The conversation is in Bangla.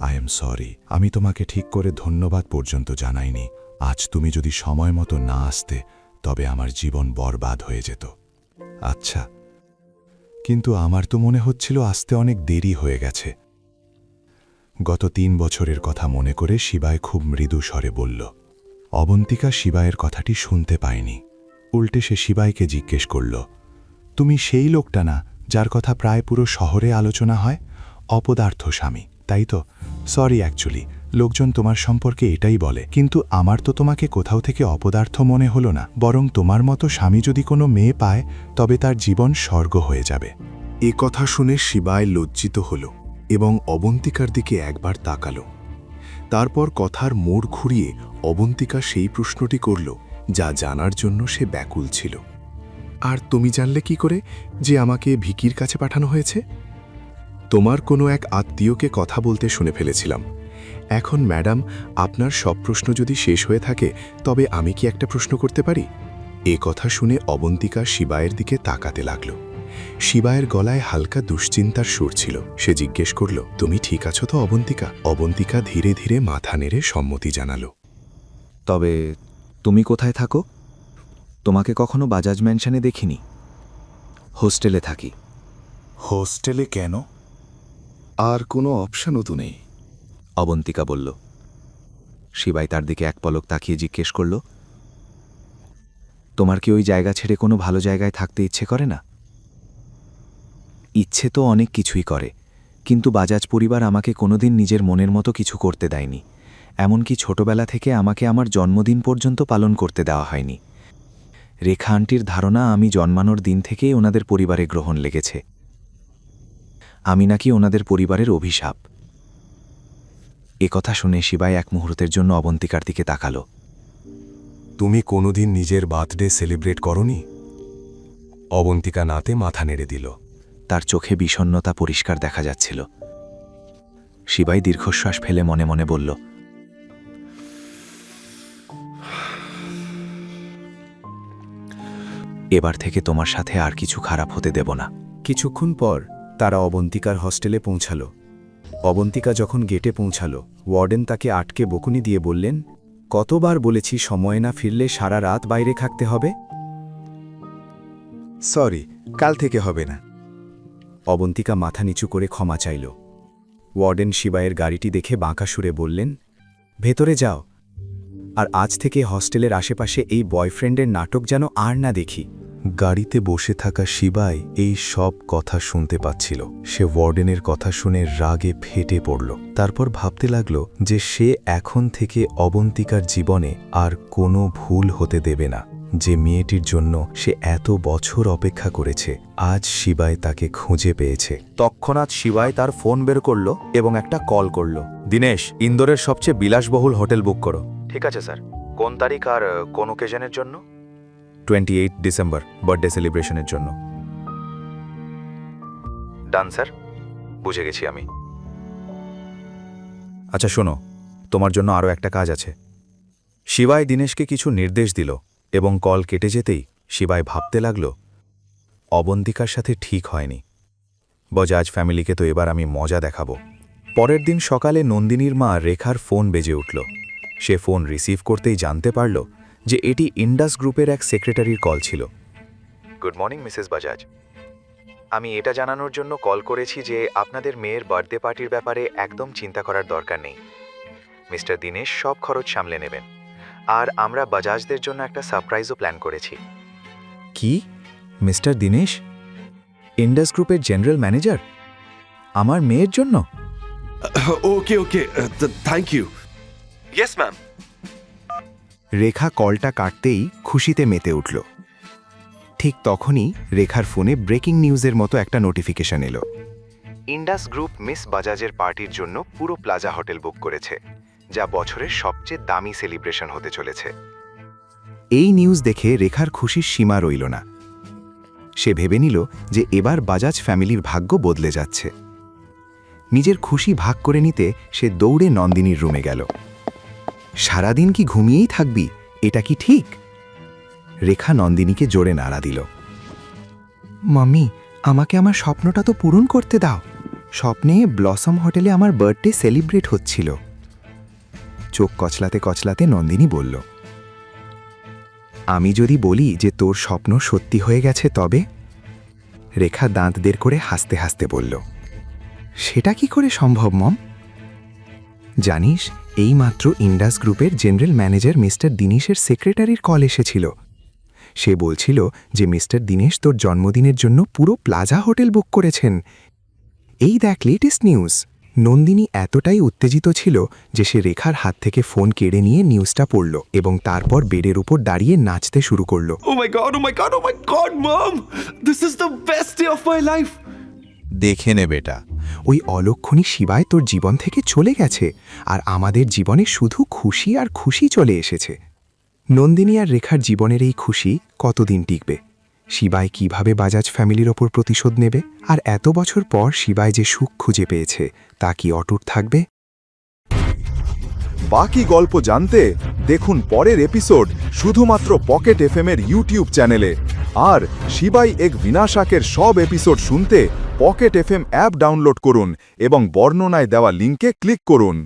আই এম সরি, আমি তোমাকে ঠিক করে ধন্যবাদ পর্যন্ত জানাইনি। আজ তুমি যদি সময় মতো না আসতে তবে আমার জীবন বরবাদ হয়ে যেত। আচ্ছা, কিন্তু আমার তো মনে হচ্ছিল আসতে অনেক দেরি হয়ে গেছে। গত ৩ বছরের কথা মনে করে শিবায় খুব মৃদু স্বরে বলল। অবন্তিকা শিবায়ের কথাটি শুনতে পায়নি। উল্টে সে শিবাইকে জিজ্ঞেস করল, তুমি সেই লোকটা না যার কথা প্রায় পুরো শহরে আলোচনা হয়? অপদার্থ স্বামী, তাই তো? সরি, অ্যাকচুয়ালি লোকজন তোমার সম্পর্কে এটাই বলে, কিন্তু আমার তো তোমাকে কোথাও থেকে অপদার্থ মনে হলো না। বরং তোমার মতো স্বামী যদি কোনো মেয়ে পায় তবে তার জীবন স্বর্গ হয়ে যাবে। এ কথা শুনে শিবায় লজ্জিত হল এবং অবন্তিকার দিকে একবার তাকালো। তারপর কথার মোড় ঘুরিয়ে অবন্তিকা সেই প্রশ্নটি করল যা জানার জন্য সে ব্যাকুল ছিল। আর তুমি জানলে কি করে যে আমাকে ভিকির কাছে পাঠানো হয়েছে? তোমার কোনো এক আত্মীয়কে কথা বলতে শুনে ফেলেছিলাম। এখন ম্যাডাম, আপনার সব প্রশ্ন যদি শেষ হয়ে থাকে তবে আমি কি একটা প্রশ্ন করতে পারি? এ কথা শুনে অবন্তিকা শিবায়ের দিকে তাকাতে লাগল। শিবায়ের গলায় হালকা দুশ্চিন্তার সুর ছিল। সে জিজ্ঞেস করল, তুমি ঠিক আছো তো অবন্তিকা? অবন্তিকা ধীরে ধীরে মাথা নেড়ে সম্মতি জানালো। তবে তুমি কোথায় থাকো? তোমাকে কখনো বাজাজ ম্যানশনে দেখিনি। হোস্টেলে থাকি। হোস্টেলে কেন? আর কোনো অপশানও তো নেই, অবন্তিকা বলল। শিবাই তার দিকে এক পলক তাকিয়ে জিজ্ঞেস করল, তোমার কি ওই জায়গা ছেড়ে কোনো ভালো জায়গায় থাকতে ইচ্ছে করে না? ইচ্ছে তো অনেক কিছুই করে, কিন্তু বাজাজ পরিবার আমাকে কোনোদিন নিজের মনের মতো কিছু করতে দেয়নি। এমনকি ছোটবেলা থেকে আমাকে আমার জন্মদিন পর্যন্ত পালন করতে দেওয়া হয়নি। রেখা আন্টির ধারণা আমি জন্মানোর দিন থেকেই ওনাদের পরিবারে গ্রহণ লেগেছে। আমি নাকি ওনাদের পরিবারের অভিশাপ। এ কথা শুনে শিবাই এক মুহূর্তের জন্য অবন্তিকার দিকে তাকালো। তুমি কোনোদিন নিজের বার্থডে সেলিব্রেট করনি? অবন্তিকা নাতে মাথা নেড়ে দিল। তার চোখে বিষণ্ণতা পরিষ্কার দেখা যাচ্ছিল। শিবাই দীর্ঘশ্বাস ফেলে মনে মনে বলল, এবার থেকে তোমার সাথে আর কিছু খারাপ হতে দেব না। কিছুক্ষণ পর তারা অবন্তিকার হস্টেলে পৌঁছাল। অবন্তিকা যখন গেটে পৌঁছাল, ওয়ার্ডেন তাকে আটকে বকুনি দিয়ে বললেন, কতবার বলেছি সময় না ফিরলে সারা রাত বাইরে থাকতে হবে? সরি, কাল থেকে হবে না। অবন্তিকা মাথা নিচু করে ক্ষমা চাইল। ওয়ার্ডেন শিবায়ের গাড়িটি দেখে বাঁকা সুরে বললেন, ভেতরে যাও, আর আজ থেকে হস্টেলের আশেপাশে এই বয়ফ্রেন্ডের নাটক যেন আর না দেখি। গাড়িতে বসে থাকা শিবাই এই সব কথা শুনতে পাচ্ছিল। সে ওয়ার্ডেনের কথা শুনে রাগে ফেটে পড়ল। তারপর ভাবতে লাগল যে সে এখন থেকে অবন্তিকার জীবনে আর কোনো ভুল হতে দেবে না। যে মেয়েটির জন্য সে এত বছর অপেক্ষা করেছে, আজ শিবাই তাকে খুঁজে পেয়েছে। তৎক্ষণাৎ শিবাই তার ফোন বের করল এবং একটা কল করল। দীনেশ, ইন্দোরের সবচেয়ে বিলাসবহুল হোটেল বুক করো। ঠিক আছে স্যার। কোন তারিখ আর কোন ওকেশনের জন্য? 28 ডিসেম্বর, বার্থডে সেলিব্রেশনের জন্য। ডান স্যার, বুঝে গেছি আমি। আচ্ছা শোনো, তোমার জন্য আরও একটা কাজ আছে। শিবাই দীনেশকে কিছু নির্দেশ দিল এবং কল কেটে যেতেই শিবাই ভাবতে লাগল, অবন্তিকার সাথে ঠিক হয়নি। বজাজ ফ্যামিলিকে তো এবার আমি মজা দেখাবো। পরের দিন সকালে নন্দিনীর মা রেখার ফোন বেজে উঠল। সে ফোন রিসিভ করতেই জানতে পারল যে এটি ইন্ডাস গ্রুপের এক সেক্রেটারির কল ছিল। গুড মর্নিং মিসেস বাজাজ, আমি এটা জানানোর জন্য কল করেছি যে আপনাদের মেয়ের বার্থডে পার্টির ব্যাপারে একদম চিন্তা করার দরকার নেই। মিস্টার দীনেশ সব খরচ সামলে নেবেন, আর আমরা বাজাজদের জন্য একটা সারপ্রাইজও প্ল্যান করেছি। কি? মিস্টার দীনেশ, ইন্ডাস গ্রুপের জেনারেল ম্যানেজার, আমার মেয়ের জন্য? Okay, thank you. Yes ma'am. Rekha কলটা কাটতেই খুশিতে মেতে উঠল। ঠিক তখনই রেখার ফোনে ব্রেকিং নিউজের মতো একটা নোটিফিকেশন এলো। ইন্ডাস গ্রুপ মিস বাজাজের পার্টির জন্য পুরো প্লাজা হোটেল বুক করেছে, যা বছরের সবচেয়ে দামি সেলিব্রেশন হতে চলেছে। এই নিউজ দেখে রেখার খুশির সীমা রইল না। সে ভেবে নিল যে এবার বাজাজ ফ্যামিলির ভাগ্য বদলে যাচ্ছে। নিজের খুশি ভাগ করে নিতে সে দৌড়ে নন্দিনীর রুমে গেল। সারাদিন কি ঘুমিয়েই থাকবি? এটা কি ঠিক? রেখা নন্দিনীকে জোরে নাড়া দিল। মাম্মি, আমাকে আমার স্বপ্নটা তো পূরণ করতে দাও। স্বপ্নে ব্লসম হোটেলে আমার বার্থডে সেলিব্রেট হচ্ছিল। চোখ কচলাতে কচলাতে নন্দিনী বলল, আমি যদি বলি যে তোর স্বপ্ন সত্যি হয়ে গেছে তবে? রেখা দাঁত বের করে হাসতে হাসতে বলল, সেটা কি করে সম্ভব মম? জানিস, এইমাত্র ইন্ডাস গ্রুপের জেনারেল ম্যানেজার মিস্টার দিনেশের সেক্রেটারির কল এসেছিল। সে বলছিল যে মিস্টার দিনেশ তোর জন্মদিনের জন্য পুরো প্লাজা হোটেল বুক করেছেন। এই দেখ লেটেস্ট নিউজ। নন্দিনী এতটাই উত্তেজিত ছিল যে সে রেখার হাত থেকে ফোন কেড়ে নিয়ে নিউজটা পড়ল এবং তারপর বেডের উপর দাঁড়িয়ে নাচতে শুরু করল। Oh my God, oh my God, oh my God, Mom! This is the best day of my life! দেখে নে বেটা, ওই অলক্ষণী শিবায় তোর জীবন থেকে চলে গেছে আর আমাদের জীবনে শুধু খুশি আর খুশি চলে এসেছে। নন্দিনী আর রেখার জীবনের এই খুশি কতদিন টিকবে? শিবায় কিভাবে বাজাজ ফ্যামিলির ওপর প্রতিশোধ নেবে? আর এত বছর পর শিবায় যে সুখ খুঁজে পেয়েছে তা কি অটুট থাকবে? বাকি গল্প জানতে দেখুন পরের এপিসোড শুধুমাত্র পকেট এফএম এর ইউটিউব চ্যানেলে। আর শিবাই এক বিনাশাকের সব এপিসোড শুনতে পকেট এফএম অ্যাপ ডাউনলোড করুন এবং বর্ণনায় দেওয়া লিঙ্কে ক্লিক করুন।